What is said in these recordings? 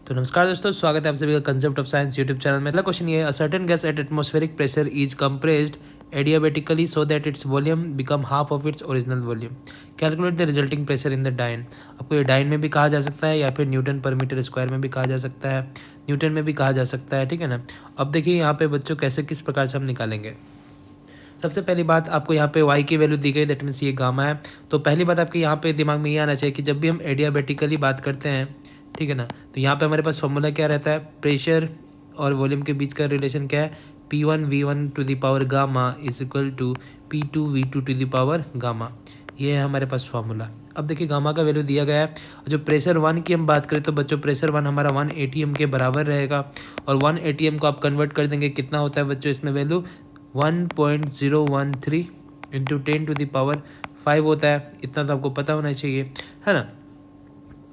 तो नमस्कार दोस्तों, स्वागत है आप सभी का concept of science YouTube channel में। अगला क्वेश्चन ये है, a certain gas at atmospheric pressure is compressed adiabatically so that its volume become half of its original volume. Calculate the resulting pressure in the dyne. आपको ये dine में भी कहा जा सकता है या फिर न्यूटन पर मीटर स्क्वायर में भी कहा जा सकता है, न्यूटन में भी कहा जा सकता है, ठीक है ना। अब देखिए यहाँ पे बच्चों कैसे किस प्रकार से हम निकालेंगे। सबसे पहली बात, आपको यहाँ पे y की वैल्यू दी गई, दैट मीन्स ये गामा है। तो पहली बात आपके यहाँ पे दिमाग में ये आना चाहिए कि जब भी हम एडियाबेटिकली बात करते हैं, ठीक है ना, तो यहाँ पे हमारे पास फॉर्मूला क्या रहता है, प्रेशर और वॉल्यूम के बीच का रिलेशन क्या है, P1 V1 to the power gamma is equal to P2 V2 to the power gamma. ये है हमारे पास फॉर्मूला। अब देखिए गामा का वैल्यू दिया गया है। जो प्रेशर 1 की हम बात करें तो बच्चों प्रेशर 1 हमारा 1 ATM के बराबर रहेगा, और 1 ATM को आप कन्वर्ट कर देंगे, कितना होता है बच्चों इसमें value 1.013 into 10 to the power 5 होता है। इतना तो आपको पता होना चाहिए, है ना।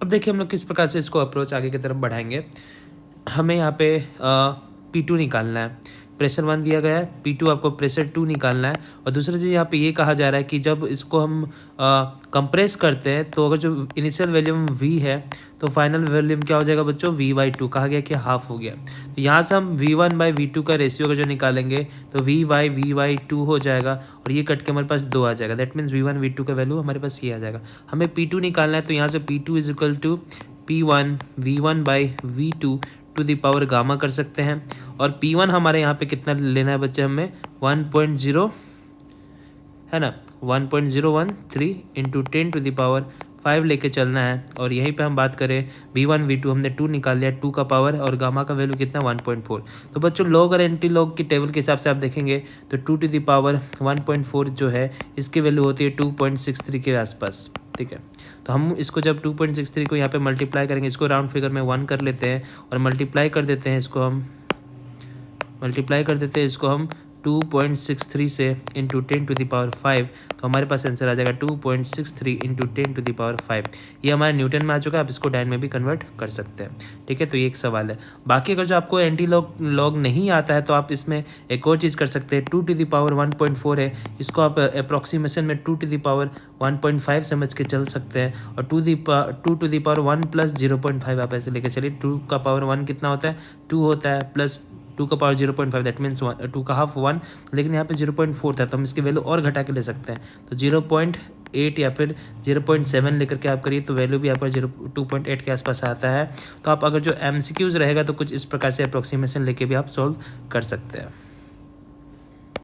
अब देखिए हम लोग किस प्रकार से इसको अप्रोच आगे की तरफ बढ़ाएंगे। हमें यहाँ पे P2 निकालना है। प्रेशर 1 दिया गया है, P2 आपको प्रेशर 2 निकालना है। और दूसरी चीज़ यहाँ पे ये कहा जा रहा है कि जब इसको हम कंप्रेस करते हैं तो अगर जो इनिशियल वॉल्यूम V है तो फाइनल वॉल्यूम क्या हो जाएगा बच्चों, V/2। कहा गया कि हाफ हो गया। तो यहाँ से हम V1/V2 का रेशियो का जो निकालेंगे तो V/2 हो जाएगा, और ये कट के हमारे पास 2 आ जाएगा। दैट मीन्स V1 V2 का वैल्यू हमारे पास ये आ जाएगा। हमें P2 निकालना है, तो यहाँ से P2 is equal to P1 V1/V2 to the power gamma कर सकते हैं। और P1 हमारे यहाँ पे कितना लेना है बच्चे, हमें 1.0 है ना, 1.013 इंटू 10 टू द पावर 5 लेके चलना है। और यहीं पे हम बात करें V1 V2 हमने 2 निकाल लिया, 2 का पावर, और गामा का वैल्यू कितना 1.4। तो बच्चों लॉग और एंटी लॉग की टेबल के हिसाब से आप देखेंगे तो 2 टू द पावर 1.4 जो है इसकी वैल्यू होती है 2.63 के आसपास, ठीक है। तो हम इसको जब 2.63 को यहाँ पे मल्टीप्लाई करेंगे, इसको राउंड फिगर में 1 कर लेते हैं और मल्टीप्लाई कर देते हैं इसको हम 2.63 से इंटू 10 टू द पावर 5। तो हमारे पास आंसर आ जाएगा 2.63 इंटू 10 टू द पावर 5। ये हमारे न्यूटन में आ चुका है। आप इसको डाइन में भी कन्वर्ट कर सकते हैं, ठीक है। तो ये एक सवाल है। बाकी अगर जो आपको एंटी लॉग नहीं आता है तो आप इसमें एक और चीज़ कर सकते हैं। 2 टू द पावर 1.4 है, इसको आप अप्रॉक्सीमेशन में 2 टू द पावर 1.5 समझ के चल सकते हैं। और 2 टू द पावर 1 प्लस 0.5 आप ऐसे लेके चलिए। 2 का पावर 1 कितना होता है, 2 होता है, प्लस 2 का पावर 0.5 दैट मीन्स 2 का हाफ 1, लेकिन यहाँ पे 0.4 था तो हम इसकी वैल्यू और घटा के ले सकते हैं। तो 0.8 या फिर 0.7 लेकर के आप करिए तो वैल्यू भी आपका 2.8 के आसपास आता है। तो आप अगर जो MCQs रहेगा तो कुछ इस प्रकार से अप्रोक्सीमेशन लेके भी आप सॉल्व कर सकते हैं।